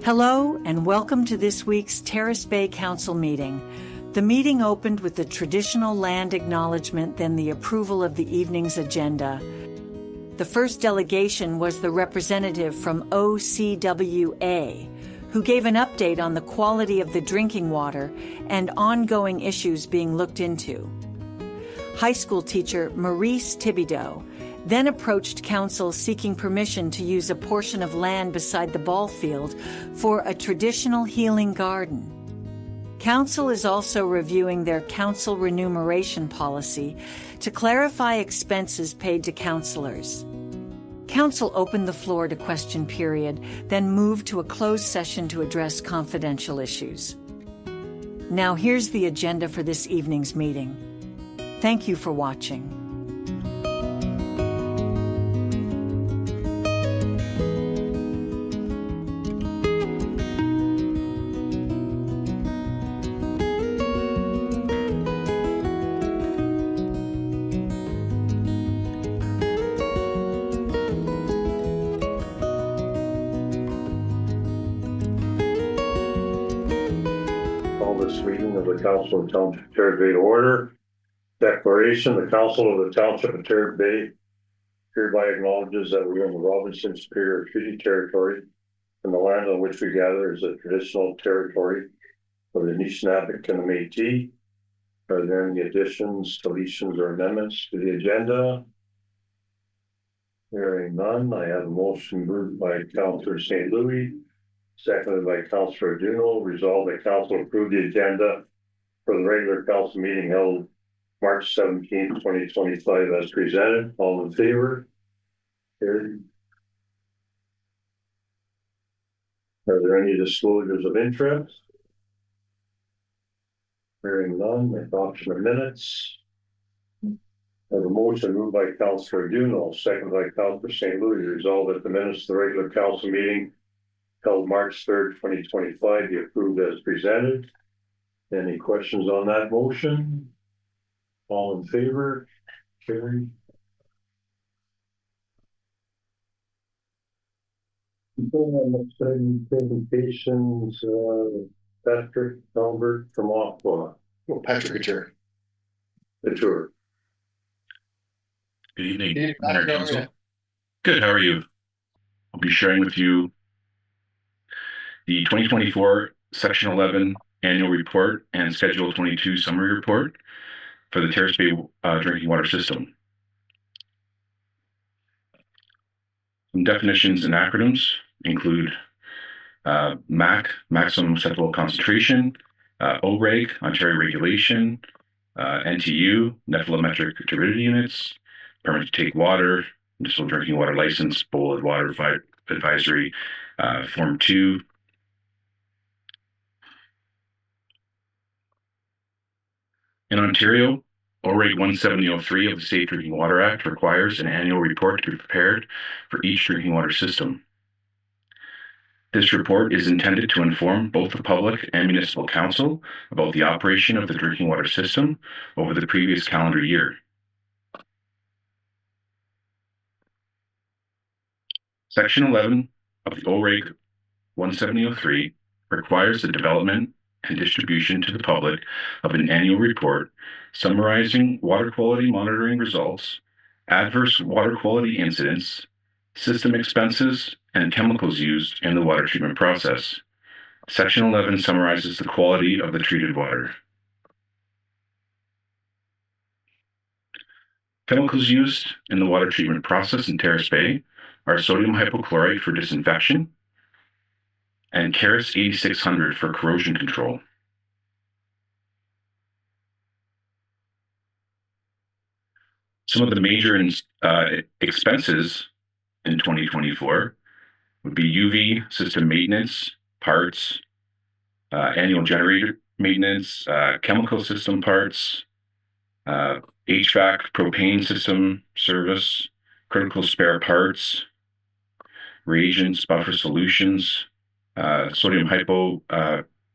Hello and welcome to this week's Terrace Bay Council meeting. The meeting opened with the traditional land acknowledgement, then the approval of the evening's agenda. The first delegation was the representative from OCWA, who gave an update on the quality of the drinking water and ongoing issues being looked into. High school teacher Maurice Thibodeau then approached council seeking permission to use a portion of land beside the ball field for a traditional healing garden. Council is also reviewing their council remuneration policy to clarify expenses paid to councillors. Council opened the floor to question period, then moved to a closed session to address confidential issues. Now here's the agenda for this evening's meeting. Thank you for watching. This meeting of the Council of Township of Terrace Bay to order. Declaration: the Council of the Township of Terrace Bay hereby acknowledges that we are in the Robinson Superior Treaty Territory, and the land on which we gather is a traditional territory of the Anishinaabe and the Métis. Are there any additions, deletions, or amendments to the agenda? Hearing none, I have a motion moved by Councillor St. Louis, seconded by Councillor Duno. Resolved that Council approve the agenda for the regular council meeting held March 17, 2025 as presented. All in favor? Carried. Are there any disclosures of interest? Hearing none, adoption of minutes. I have a motion moved by Councillor Duno, seconded by Councillor St. Louis. Resolved that the minutes of the regular council meeting held March 3rd, 2025 be approved as presented. Any questions on that motion? All in favor? Carried. Presentations, Patrick Albert from Aqua. Well, Patrick Couture. Couture. Good evening, Mayor Council. Good, how are you? I'll be sharing with you the 2024 Section 11 Annual Report and Schedule 22 Summary Report for the Terrace Bay Drinking Water System. Some definitions and acronyms include MAC, Maximum Acceptable Concentration, OREG, Ontario Regulation, NTU, Net Volumetric Turbidity Units, Permit to Take Water, Municipal Drinking Water License, Bollard Water Advisory, Form 2, in Ontario, OREG 17003 of the Safe Drinking Water Act requires an annual report to be prepared for each drinking water system. This report is intended to inform both the public and municipal council about the operation of the drinking water system over the previous calendar year. Section 11 of the OREG 17003 requires the development and distribution to the public of an annual report summarizing water quality monitoring results, adverse water quality incidents, system expenses, and chemicals used in the water treatment process. Section 11 summarizes the quality of the treated water. Chemicals used in the water treatment process in Terrace Bay are sodium hypochlorite for disinfection and Terrace 8600 for corrosion control. Some of the major expenses in 2024 would be UV system maintenance, parts, annual generator maintenance, chemical system parts, HVAC propane system service, critical spare parts, reagents, buffer solutions, sodium hypo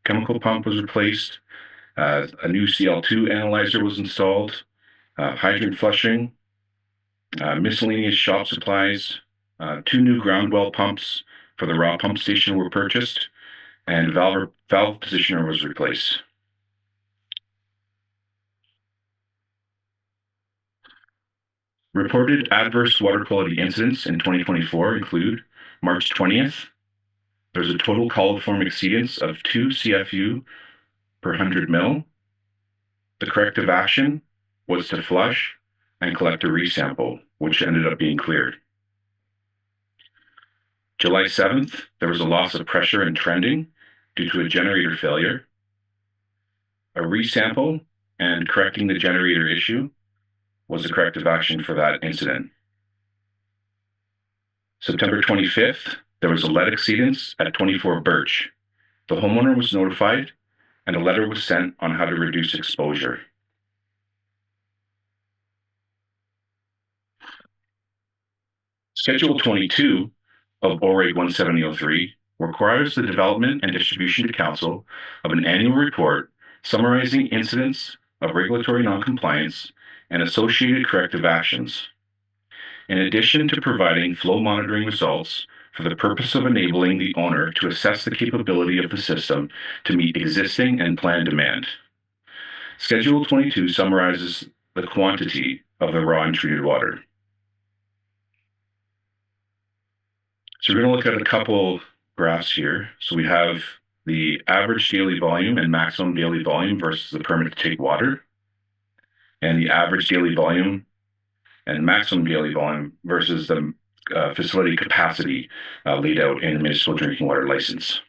chemical pump was replaced, a new CL2 analyzer was installed, hydrant flushing, miscellaneous shop supplies, 2 new ground well pumps for the raw pump station were purchased, and valve positioner was replaced. Reported adverse water quality incidents in 2024 include March 20th, there's a total coliform exceedance of 2 CFU per 100 mil. The corrective action was to flush and collect a resample, which ended up being cleared. July 7th, there was a loss of pressure and trending due to a generator failure. A resample and correcting the generator issue was the corrective action for that incident. September 25th, there was a lead exceedance at 24 Birch. The homeowner was notified and a letter was sent on how to reduce exposure. Schedule 22 of OREG 17003 requires the development and distribution to council of an annual report summarizing incidents of regulatory noncompliance and associated corrective actions. In addition to providing flow monitoring results for the purpose of enabling the owner to assess the capability of the system to meet existing and planned demand. Schedule 22 summarizes the quantity of the raw and treated water. So we're going to look at a couple graphs here. So we have the average daily volume and maximum daily volume versus the permit to take water, and the average daily volume and maximum daily volume versus the facility capacity laid out in the municipal drinking water license.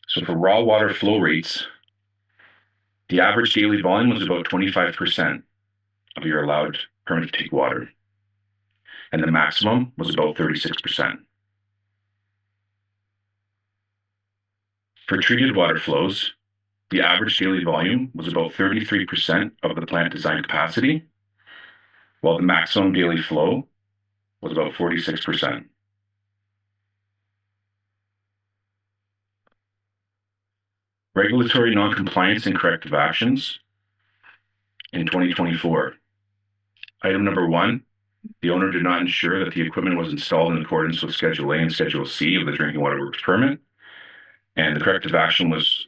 So for raw water flow rates, the average daily volume was about 25% of your allowed permit to take water, and the maximum was about 36%. For treated water flows, the average daily volume was about 33% of the plant design capacity, while the maximum daily flow was about 46%. Regulatory noncompliance and corrective actions in 2024. Item number 1, the owner did not ensure that the equipment was installed in accordance with Schedule A and Schedule C of the Drinking Water Works permit, and the corrective action was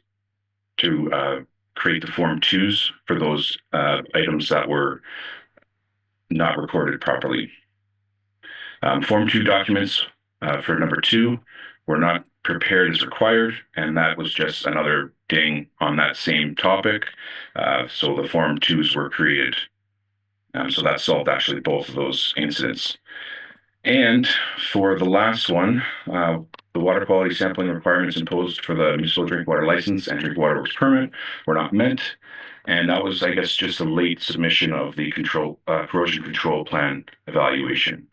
to create the Form 2s for those items that were not recorded properly. Form 2 documents for number 2 were not prepared as required, and that was just another ding on that same topic. So the Form 2s were created. So that solved actually both of those incidents. And for the last one, the water quality sampling requirements imposed for the municipal drinking water license and drinking water works permit were not met. And that was, I guess, just a late submission of the corrosion control plan evaluation.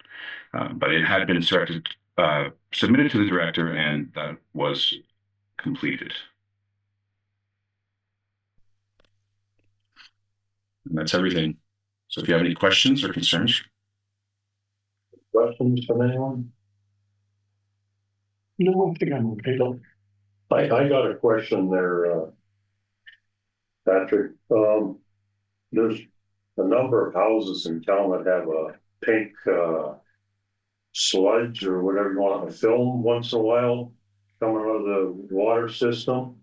But it had been submitted to the director, and that was completed. And that's everything. So if you have any questions or concerns. Questions from anyone? No, I think I'm okay. I got a question there, Patrick. There's a number of houses in town that have a pink sludge or whatever you want, a film once in a while coming out of the water system.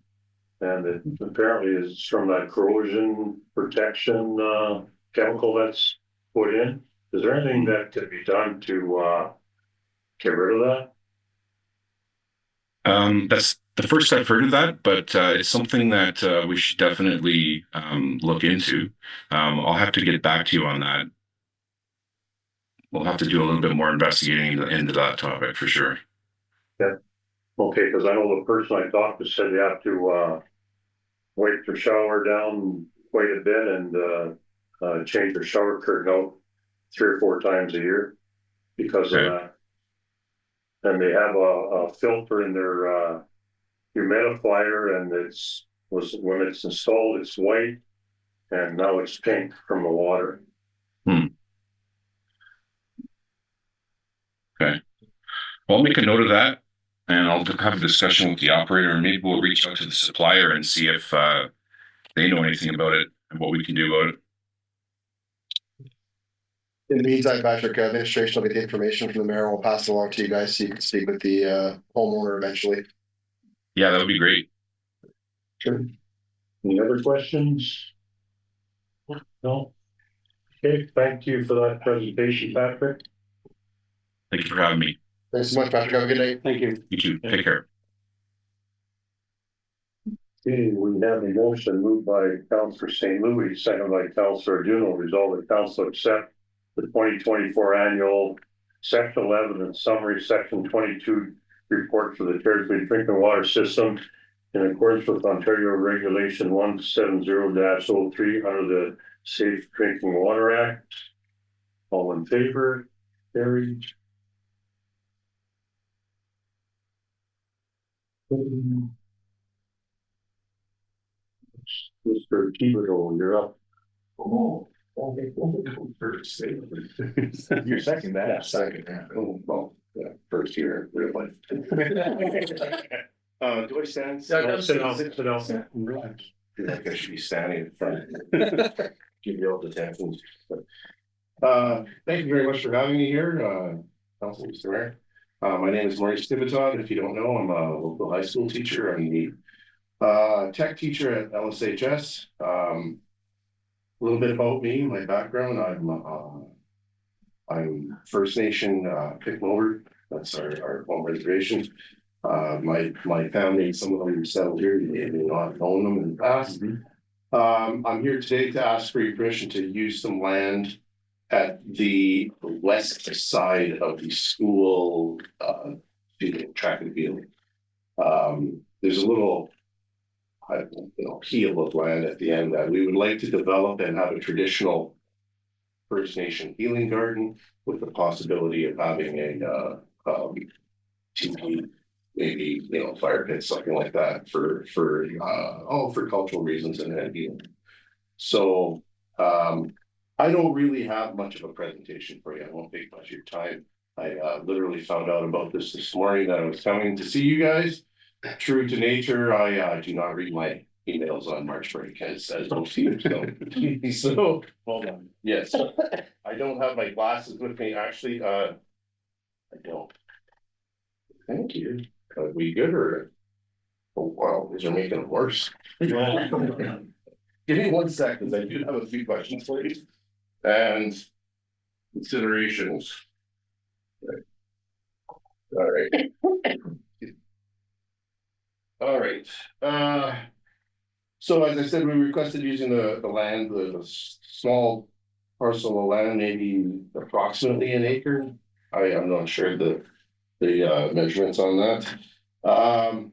And it apparently is from that corrosion protection chemical that's put in. Is there anything that could be done to get rid of that? That's the first I've heard of that, but it's something that we should definitely look into. I'll have to get back to you on that. We'll have to do a little bit more investigating into that topic for sure. Yeah. Okay, because I know the person I talked to said you have to wipe your shower down quite a bit and change your shower curtain out 3 or 4 times a year because of that. And they have a filter in their humidifier, and when it's installed, it's white, and now it's pink from the water. Okay. Well, I'll make a note of that, and I'll have a discussion with the operator, and maybe we'll reach out to the supplier and see if they know anything about it and what we can do about it. In the meantime, Patrick, administration will get the information from the mayor. We'll pass it along to you guys so you can speak with the homeowner eventually. Yeah, that would be great. Sure. Any other questions? No? Okay, thank you for that presentation, Patrick. Thank you for having me. Thanks so much, Patrick. Have a good day. Thank you. You too. Take care. Okay, we have a motion moved by Councillor St. Louis, second by Councillor Juno, resolved that council accept the 2024 annual section 11 and summary section 22 report for the Terrace Bay drinking water system in accordance with Ontario Regulation 170-03 under the Safe Drinking Water Act. All in favor? Carried. Mr. Thibodeau, you're up. Oh, first. You're second that. Yeah, second. Yeah. Oh, well, yeah, first year, real life. Do I stand? Yeah, sit down, sit down. Relax. I feel like I should be standing in front. Give you all the attention. Thank you very much for having me here, Council Mr. Mayor. My name is Maurice Thibodeau. If you don't know, I'm a local high school teacher. I'm the tech teacher at LSHS. A little bit about me, my background. I'm First Nation Pickmover. That's our home reservation. My family, some of them settled here. You may not known them in the past. I'm here today to ask for your permission to use some land at the west side of the school track and field. There's a little peel of land at the end that we would like to develop and have a traditional First Nation healing garden with the possibility of having a teepee, maybe fire pit, something like that for cultural reasons and healing. So I don't really have much of a presentation for you. I won't take much of your time. I literally found out about this morning that I was coming to see you guys. True to nature, I do not read my emails on March break as most teams don't. So hold on. Yes, I don't have my glasses with me. Actually, I don't. Thank you. Are we good or? Oh wow, these are making it worse. Give me 1 second. I do have a few questions for you and considerations. Right. All right. All right. So as I said, we requested using the land, the small parcel of land, maybe approximately an acre. I'm not sure the measurements on that.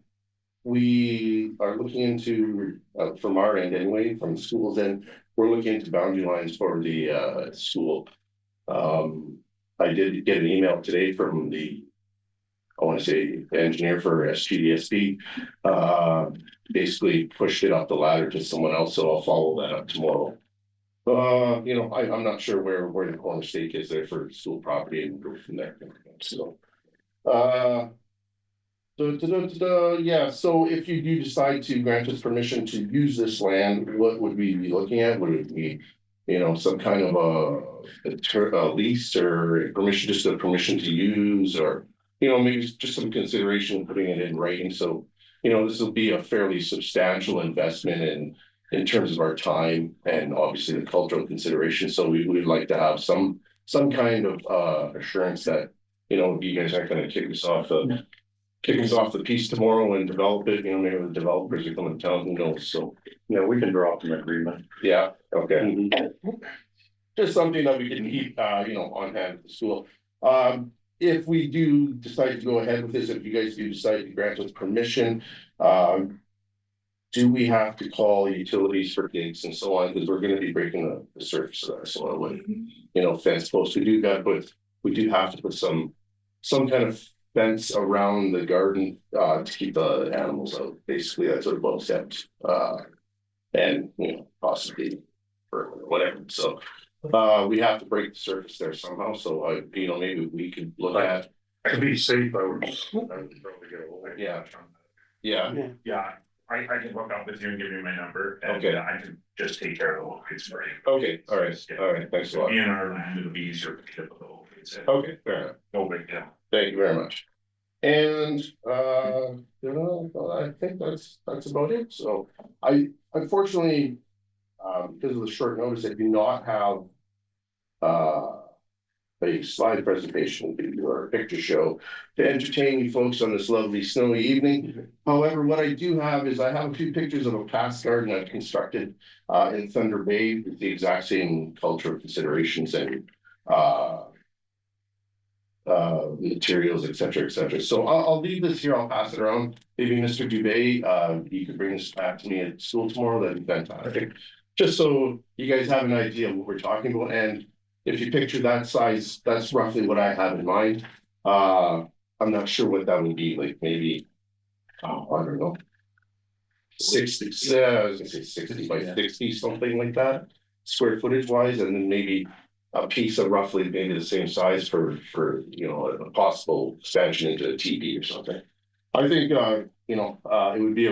We are looking into, from our end anyway, from the school's end, we're looking into boundary lines for the school. I did get an email today from the engineer for SGDSB, basically pushed it up the ladder to someone else, so I'll follow that up tomorrow. I'm not sure where the corner stake is there for school property and go from there. So, yeah, so if you do decide to grant us permission to use this land, what would we be looking at? Would it be, some kind of a lease or permission, just a permission to use, or maybe just some consideration putting it in writing. So, this will be a fairly substantial investment in terms of our time and obviously the cultural consideration. So we would like to have some kind of assurance that, you guys aren't going to kick us off the piece tomorrow and develop it. Maybe the developers are coming to town, who knows? So Yeah, we can draw up an agreement. yeah, okay. Just something that we can keep on hand at the school. If we do decide to go ahead with this, if you guys do decide to grant us permission, do we have to call utilities for gigs and so on? Because we're going to be breaking the surface of our soil with, fence posts. We do have to put some kind of fence around the garden to keep the animals out. Basically, that's what it boils down to. And possibly for whatever. So we have to break the surface there somehow. So maybe we could look at. To be safe, I would probably get away. Yeah. I can hook up with you and give you my number, and Okay. I can just take care of the locates for you. Okay, all right, thanks a lot. Be in our land, it'll be easier to get the locates in. Okay, fair enough. No big deal. Thank you very much. And, I think that's about it. So I unfortunately, because of the short notice, I do not have a slide presentation or a picture show to entertain you folks on this lovely snowy evening. However, what I do have is I have a few pictures of a past garden I've constructed in Thunder Bay with the exact same cultural considerations and materials, et cetera, et cetera. So I'll leave this here. I'll pass it around. Maybe Mr. Dubé, you could bring this back to me at school tomorrow. That'd be fantastic. Just so you guys have an idea of what we're talking about. And if you picture that size, that's roughly what I have in mind. I'm not sure what that would be, like maybe, I don't know. 60, I was gonna say 60 by 60, something like that, square footage wise, and then maybe a piece of roughly maybe the same size for a possible expansion into a TV or something. I think it would be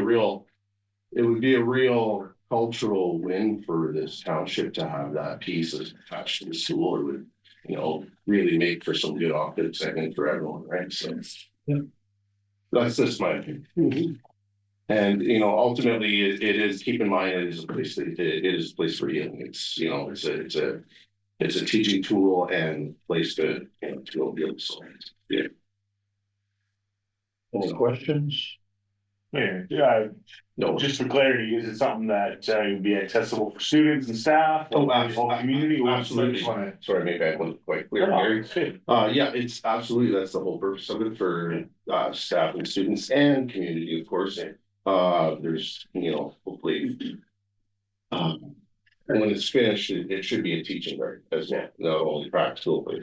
a real cultural win for this township to have that piece attached to the school. It would, really make for some good optics, I think, for everyone, right? So yeah, that's just my opinion. And ultimately, it is, keep in mind, it is a place for healing. It's a teaching tool and place to go build. So yeah. Any questions? Yeah, No, just for clarity, is it something that would be accessible for students and staff? Oh, or the whole community? Or absolutely. Sorry, maybe I wasn't quite clear here. Yeah, it's absolutely, that's the whole purpose of it for staff and students and community, of course. There's, hopefully, when it's finished, it should be a teaching garden as well, not only practical, but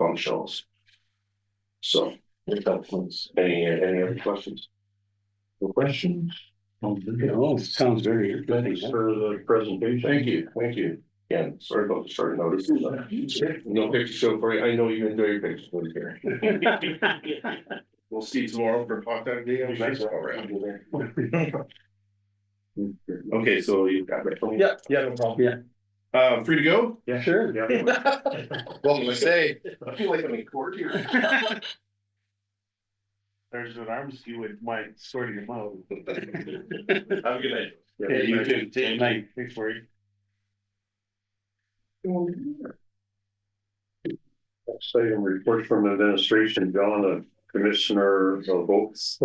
functionals. So, any other questions? No questions? Oh, sounds very interesting. Thanks for the presentation. Thank you. Yeah, sorry about the short notice. No picture show for you. I know you enjoy your pictures with here. We'll see you tomorrow for contact day. I'm sure. All right. Okay, so you've got it. Yeah, no problem. Yeah. Free to go? Yeah, sure. Yeah. Well, I say, I feel like I'm in court here. There's an arms you would might sort them out. Have a good night. Yeah, you too. Good night. Thanks for you. Next item, report from administration, John, the commissioner of oaths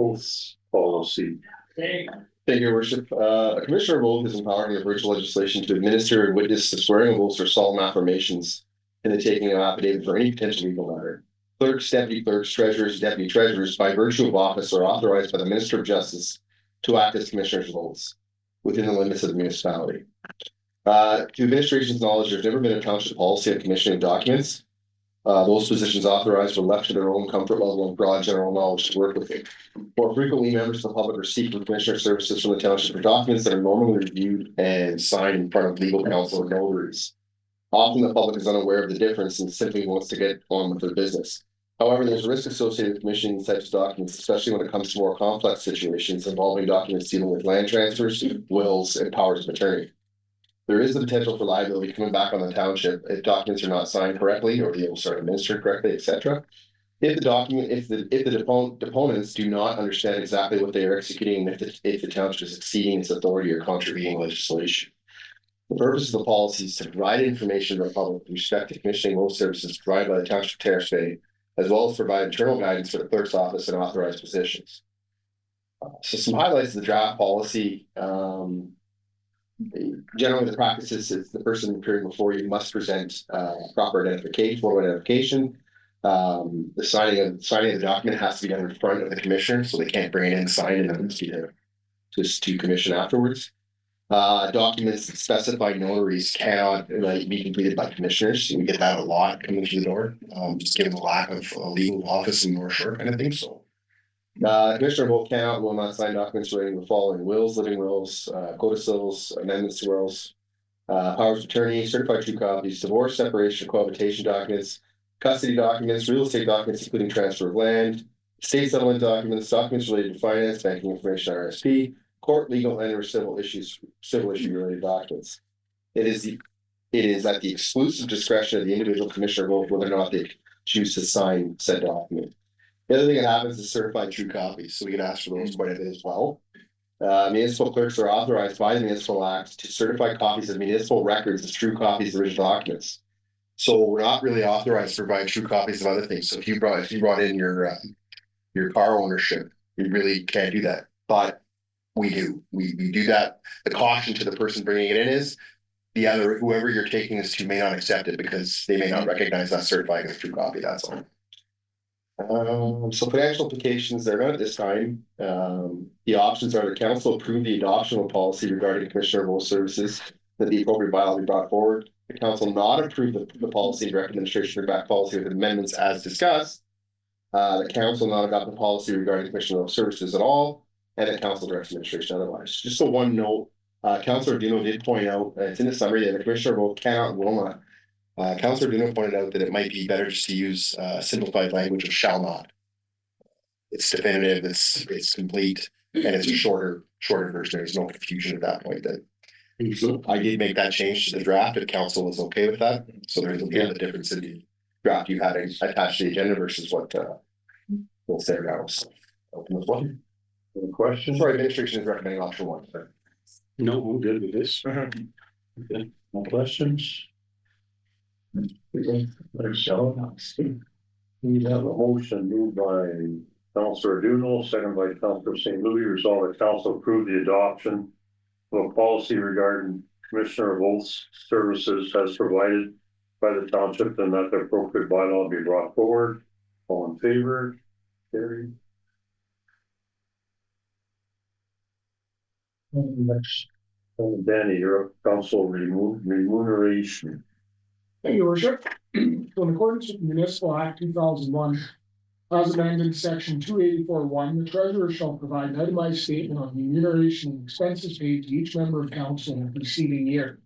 policy. Thank you, Your Worship. A commissioner of oath is empowered under virtual legislation to administer and witness the swearing of oaths or solemn affirmations in the taking of affidavit for any potential legal matter. Clerks, deputy clerks, treasurers, deputy treasurers, by virtue of office, are authorized by the Minister of Justice to act as commissioners of oaths within the limits of the municipality. To administration's knowledge, there's never been a township policy of commissioning documents. Those positions authorized are left to their own comfort level and broad general knowledge to work with it. More frequently, members of the public are seeking commissioner services from the township for documents that are normally reviewed and signed in front of legal counsel or notaries. Often the public is unaware of the difference and simply wants to get on with their business. However, there's a risk associated with commissioning these types of documents, especially when it comes to more complex situations involving documents dealing with land transfers, wills, and powers of attorney. There is the potential for liability coming back on the township if documents are not signed correctly or the wills are administered correctly, etc. If the deponents do not understand exactly what they are executing, if the township is exceeding its authority or contravening legislation. The purpose of the policy is to provide information to the public with respect to commissioning oath services provided by the township of Terrace Bay, as well as provide internal guidance for the clerk's office and authorized positions. So some highlights of the draft policy. Generally, the practice is the person appearing before you must present proper identification, photo identification. The signing of the document has to be done in front of the commissioner, so they can't bring it in, sign it, and just to commission afterwards. Documents that specify notaries cannot be completed by commissioners. We get that a lot coming through the door, just given the lack of a legal office in North Shore kind of thing. So, commissioner both cannot will not sign documents relating to the following: wills, living wills, codicils, amendments to wills, powers of attorney, certified true copies, divorce, separation, cohabitation documents, custody documents, real estate documents, including transfer of land, estate settlement documents, documents related to finance, banking information, RSP, court, legal, and or civil issue related documents. It is at the exclusive discretion of the individual commissioner both whether or not they choose to sign said document. The other thing that happens is certified true copies, so we can ask for those quite a bit as well. Municipal clerks are authorized by the Municipal Act to certify copies of municipal records as true copies of original documents. So we're not really authorized to provide true copies of other things. So if you brought in your car ownership, you really can't do that. But we do. We do that. The caution to the person bringing it in is whoever you're taking this to may not accept it because they may not recognize that certifying as true copy. That's all. So financial implications, they're not at this time. The options are the council approve the adoption of a policy regarding commissioner of both services, that the appropriate bylaw be brought forward. The council not approve the policy and direct administration bring back policy with amendments as discussed. The council not adopt the policy regarding commissioner of services at all, and the council directs administration otherwise. Just so one note, Councillor Duno did point out, it's in the summary that the commissioner both cannot and will not. Councillor Duno pointed out that it might be better just to use simplified language of shall not. It's definitive, it's complete, and it's a shorter version. There's no confusion at that point. That I did make that change to the draft if council is okay with that. So there's a bit of a difference in the draft you had attached to the agenda versus what we'll say now. So, open the floor. Any questions? Sorry, administration is recommending option 1. No, I'm good with this. Okay. No questions? We have a motion moved by Councillor Duno, second by Councillor St. Louis. Resolve that council approve the adoption of a policy regarding commissioner of oaths services as provided by the township and that the appropriate bylaw be brought forward. All in favor? Carried. Next, Danny, you're up. Council remuneration. Thank you, Your Worship. So in accordance with Municipal Act 2001, as amended section 284(1), the treasurer shall provide an itemized statement on remuneration and expenses paid to each member of council in the preceding year.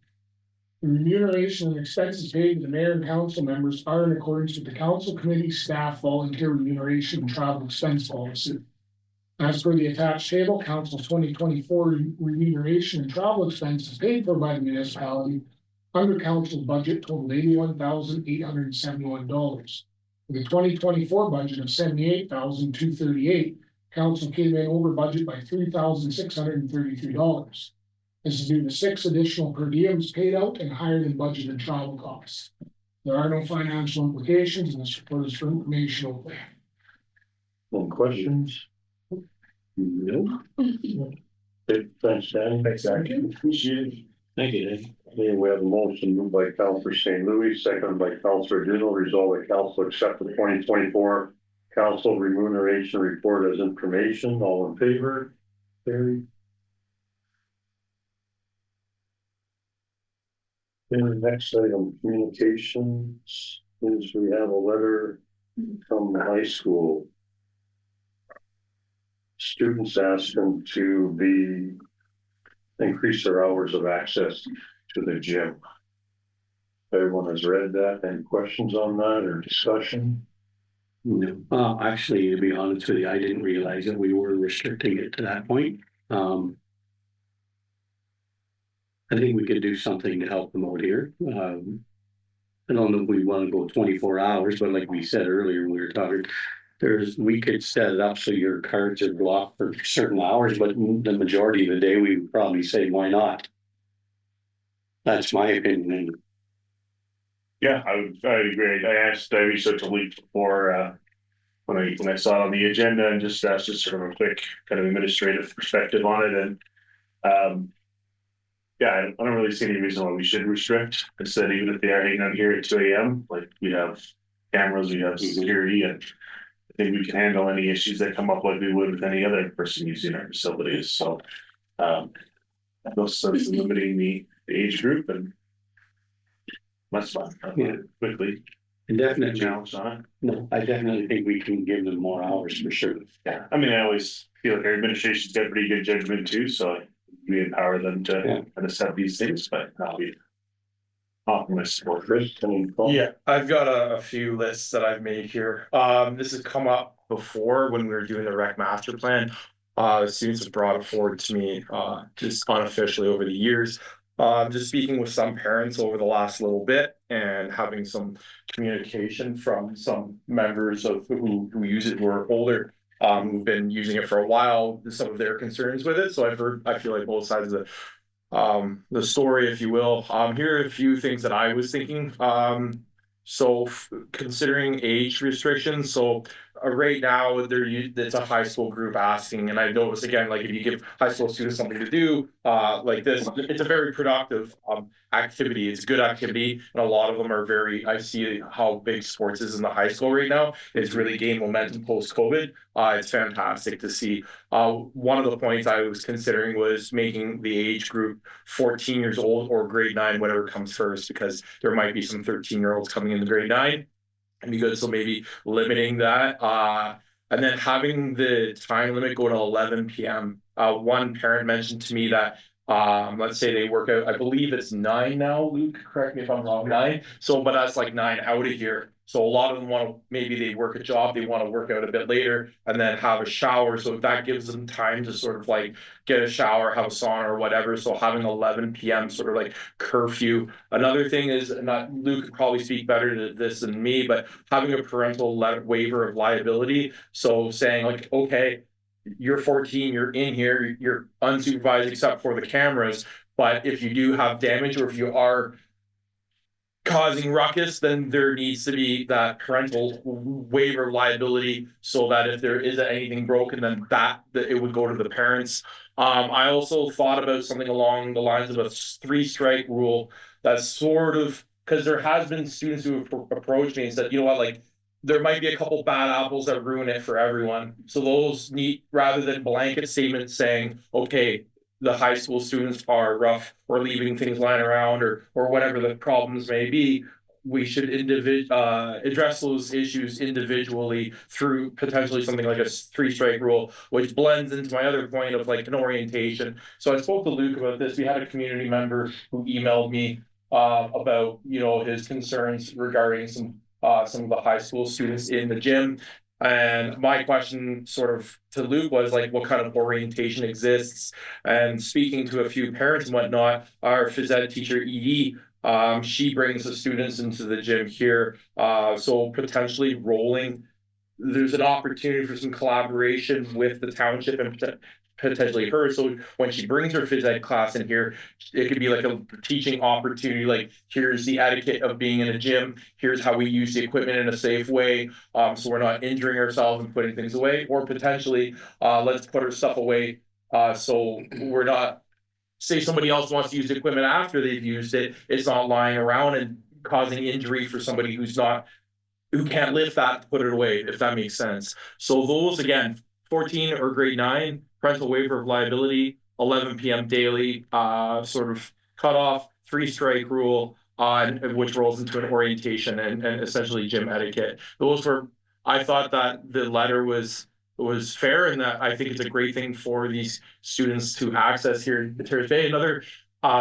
The remuneration and expenses paid to the mayor and council members are in accordance with the council committee staff volunteer remuneration and travel expense policy. As per the attached table, council's 2024 remuneration and travel expenses paid for by the municipality under council's budget totaled $81,871. With a 2024 budget of $78,238, council came in over budget by $3,633. This is due to 6 additional per diems paid out and higher than budgeted travel costs. There are no financial implications, and this report is for information only. Any questions? No. Thanks, Danny. Thanks, Danny. Appreciate it. Thank you, Danny. Okay, we have a motion moved by Councillor St. Louis, second by Councillor Duno. Resolve that council accept the 2024 council remuneration report as information. All in favor? Carried. And the next item, communications, is we have a letter from the high school. Students asking to increase their hours of access to the gym. Everyone has read that. Any questions on that or discussion? No, actually, to be honest with you, I didn't realize that we were restricting it to that point. I think we could do something to help them out here. I don't know if we want to go 24 hours, but like we said earlier, we were talking, we could set it up so your cards are blocked for certain hours, but the majority of the day we would probably say, why not? That's my opinion. Yeah, I agree. I reached out to Lee before when I saw it on the agenda and just asked just sort of a quick kind of administrative perspective on it. And yeah, I don't really see any reason why we should restrict. Instead, even if they are hanging out here at 2 a.m., like we have cameras, we have security, and I think we can handle any issues that come up like we would with any other person using our facilities. So those sense of limiting the age group, and that's fine. Yeah. Quickly. And definitely, Challenge on it. no, I definitely think we can give them more hours for sure. Yeah, I mean, I always feel like our administration's got pretty good judgment too, so we empower them to kind of set these things, but not be optimists for Chris, can you call? Yeah, I've got a few lists that I've made here. This has come up before when we were doing the rec master plan. Students have brought it forward to me, just unofficially over the years. Just speaking with some parents over the last little bit and having some communication from some members of who use it who are older, who've been using it for a while, some of their concerns with it. So I feel like both sides of the story, if you will. Here are a few things that I was thinking. Considering age restrictions, right now it's a high school group asking, and I noticed again, like if you give high school students something to do, like this, it's a very productive activity. It's a good activity, and a lot of them are very. I see how big sports is in the high school right now. It's really gained momentum post COVID. It's fantastic to see. One of the points I was considering was making the age group 14 years old or grade 9, whatever comes first, because there might be some 13-year-olds coming in the grade 9 and be good. So maybe limiting that. And then having the time limit go to 11 p.m. One parent mentioned to me that let's say they work out, I believe it's 9 now, Luke, correct me if I'm wrong, 9. So, but that's like 9 out of here. So a lot of them want to, maybe they work a job, they want to work out a bit later and then have a shower. So that gives them time to sort of like get a shower, have a sauna or whatever. So having 11 p.m. sort of like curfew. Another thing is, not Luke could probably speak better to this than me, but having a parental waiver of liability. So saying like, okay, you're 14, you're in here, you're unsupervised except for the cameras. But if you do have damage or if you are causing ruckus, then there needs to be that parental waiver liability so that if there is anything broken, then that it would go to the parents. I also thought about something along the lines of a 3-strike rule. That's sort of because there has been students who have approached me and said, you know what, like there might be a couple bad apples that ruin it for everyone. So those need, rather than blanket statements saying, okay, the high school students are rough or leaving things lying around or whatever the problems may be, we should address those issues individually through potentially something like a 3-strike rule, which blends into my other point of like an orientation. So I spoke to Luke about this. We had a community member who emailed me about his concerns regarding some of the high school students in the gym. And my question sort of to Luke was like, what kind of orientation exists? And speaking to a few parents and whatnot, our phys ed teacher, Edie, she brings the students into the gym here. So potentially rolling, there's an opportunity for some collaboration with the township and potentially her. So when she brings her phys ed class in here, it could be like a teaching opportunity. Like, here's the etiquette of being in a gym. Here's how we use the equipment in a safe way. So we're not injuring ourselves and putting things away, or potentially let's put our stuff away. So we're not, say somebody else wants to use the equipment after they've used it, it's not lying around and causing injury for somebody who can't lift that to put it away, if that makes sense. So those, again, 14 or grade 9, parental waiver of liability, 11 p.m. daily, sort of cutoff, 3-strike rule, which rolls into an orientation and essentially gym etiquette. I thought that the letter was fair, and that I think it's a great thing for these students to access here in Terrace Bay. Another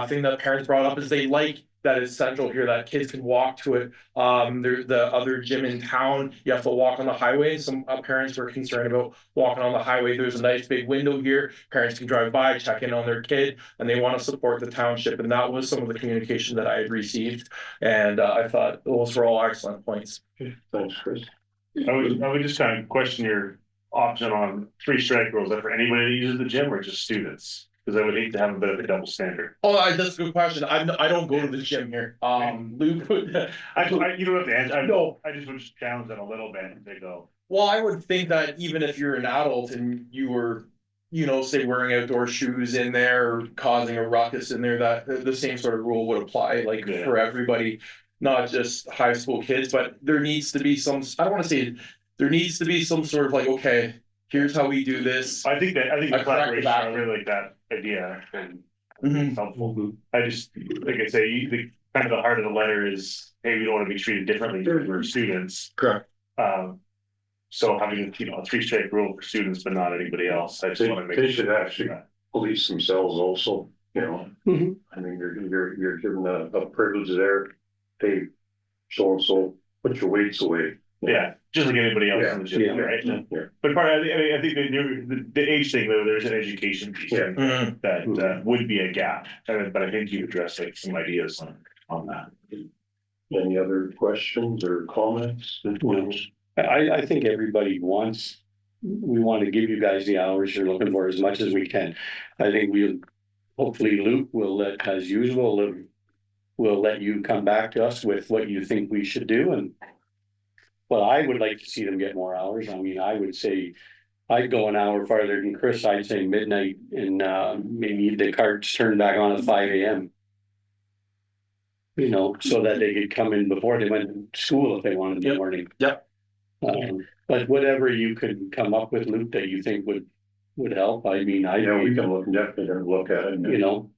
thing that parents brought up is they like that it's central here, that kids can walk to it. There's the other gym in town, you have to walk on the highway. Some parents were concerned about walking on the highway. There's a nice big window here. Parents can drive by, check in on their kid, and they want to support the township. And that was some of the communication that I had received. And I thought those were all excellent points. Thanks, Chris. I would just kind of question your option on 3-strike rules. Is that for anybody that uses the gym or just students? Because I would hate to have a bit of a double standard. Oh, that's a good question. I don't go to the gym here. Luke, you don't have to answer. No. I just would just challenge that a little bit and they go. Well, I would think that even if you're an adult and you were, say wearing outdoor shoes in there or causing a ruckus in there, that the same sort of rule would apply, like for everybody, not just high school kids. But there needs to be some. I don't want to say there needs to be some sort of like, okay, here's how we do this. I think the collaboration, I really like that idea and helpful. I just, like I say, the kind of the heart of the letter is, hey, we don't want to be treated differently for students. Correct. So having a 3-strike rule for students, but not anybody else. I just want to make they should actually police themselves also. I mean, you're given a privilege there. Hey, so and so, put your weights away. Yeah, just like anybody else in the gym, Yeah. right? Yeah. But part, I think the age thing, though, there's an education piece that would be a gap, but I think you addressed like some ideas on that. Any other questions or comments? I think everybody wants, we want to give you guys the hours you're looking for as much as we can. I think hopefully Luke will let, as usual, we'll let you come back to us with what you think we should do, and well, I would like to see them get more hours. I mean, I would say I'd go an hour farther than Chris. I'd say midnight, and maybe the carts turn back on at 5 a.m. You know, so that they could come in before they went to school if they wanted in the morning. Yep. But whatever you could come up with, Luke, that you think would help. I mean, Yeah, we can definitely look at it. you know.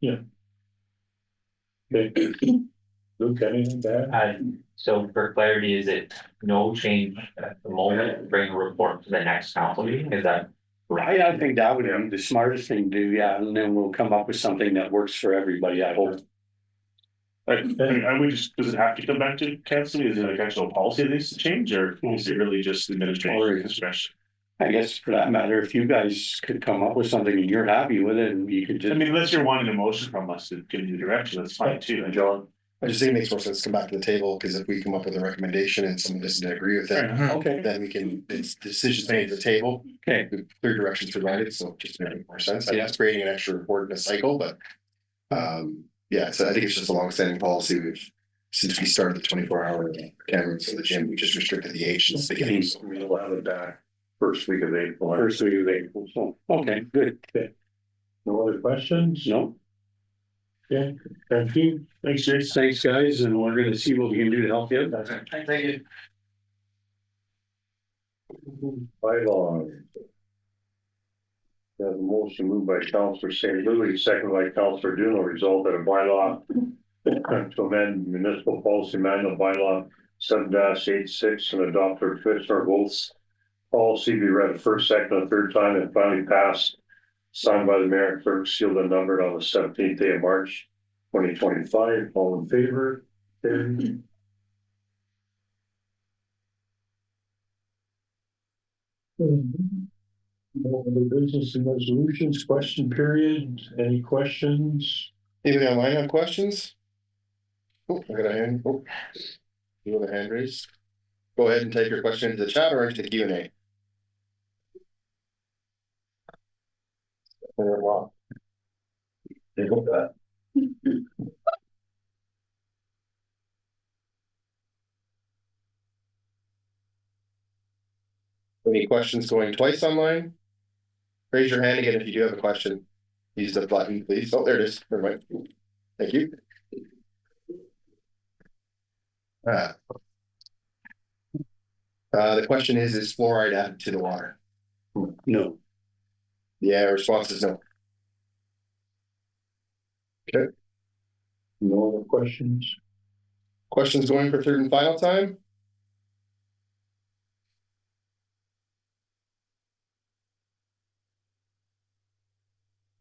Okay. Luke, anything to add? So for clarity, is it no change at the moment, bring a report to the next council meeting, is that? Right, I think that would be the smartest thing to do, yeah, and then we'll come up with something that works for everybody, I hope. And we just, does it have to come back to council? Is it like actual policy that needs to change, or is it really just administration discretion? I guess for that matter, if you guys could come up with something and you're happy with it, and you could just. I mean, unless you're wanting a motion from us to give you the direction, that's fine too. And John? I just think it makes more sense to come back to the table, because if we come up with a recommendation and someone doesn't agree with it, Okay, then we can, it's decisions made at the table. okay, The clear directions provided, so it just makes more sense. Yeah. It's creating an extra report in a cycle, but yeah, so I think it's just a long-standing policy. Since we started the 24-hour cameras in the gym, we just restricted the age since the beginning. So We'll have it back first week of April. first week of April, so, okay, good, No other questions? no, Okay, thank you. thanks, Jason. thanks, guys, and we're gonna see what we can do to help you. Thank you. Bylaws. We have a motion moved by Councillor St. Louis, second by Councillor Duno, result that a bylaw to amend municipal policy manual bylaw 7-86 and adopt or commissioner votes. Policy be read the first, second, and third time and finally passed. Signed by the mayor and clerk, sealed and numbered on the 17th day of March 2025. All in favor? Carried. No other business and resolutions, question period, any questions? anybody online have questions? Oh, I got a hand, you have a hand raised. Go ahead and take your question into the chat or into the Q&A. They hope that. Any questions going twice online? Raise your hand again if you do have a question. Use the button, please. Oh, there it is. Never mind. Thank you. The question is fluoride added to the water? No, Yeah, response is no. No other questions? Questions going for third and final time?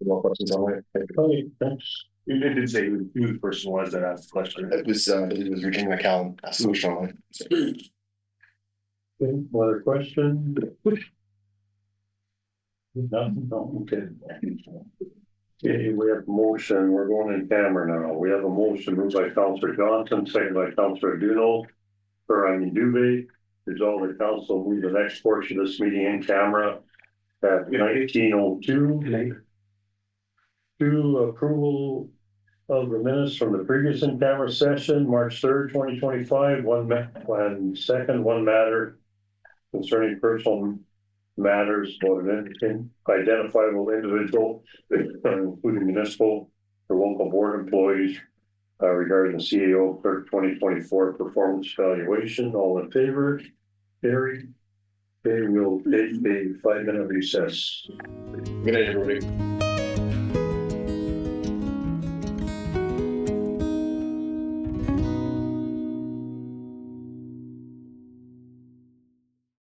No questions online. Okay, thanks. You did say who the person was that asked the question. It was Virginia McCallum, asked the question online. Okay, no other question? Nothing, no, okay. Okay, we have a motion, we're going in camera now, we have a motion moved by Councillor Johnson, second by Councillor Duno. For Dubé, resolve the council move the next portion of this meeting in camera at 19:02. To approval of the minutes from the previous in camera session, March 3rd, 2025, one matter concerning personal matters about an identifiable individual, including municipal or local board employees, regarding the CAO clerk 2024 performance evaluation. All in favor? Carried. Okay, we'll take a 5-minute recess. Good night, everybody.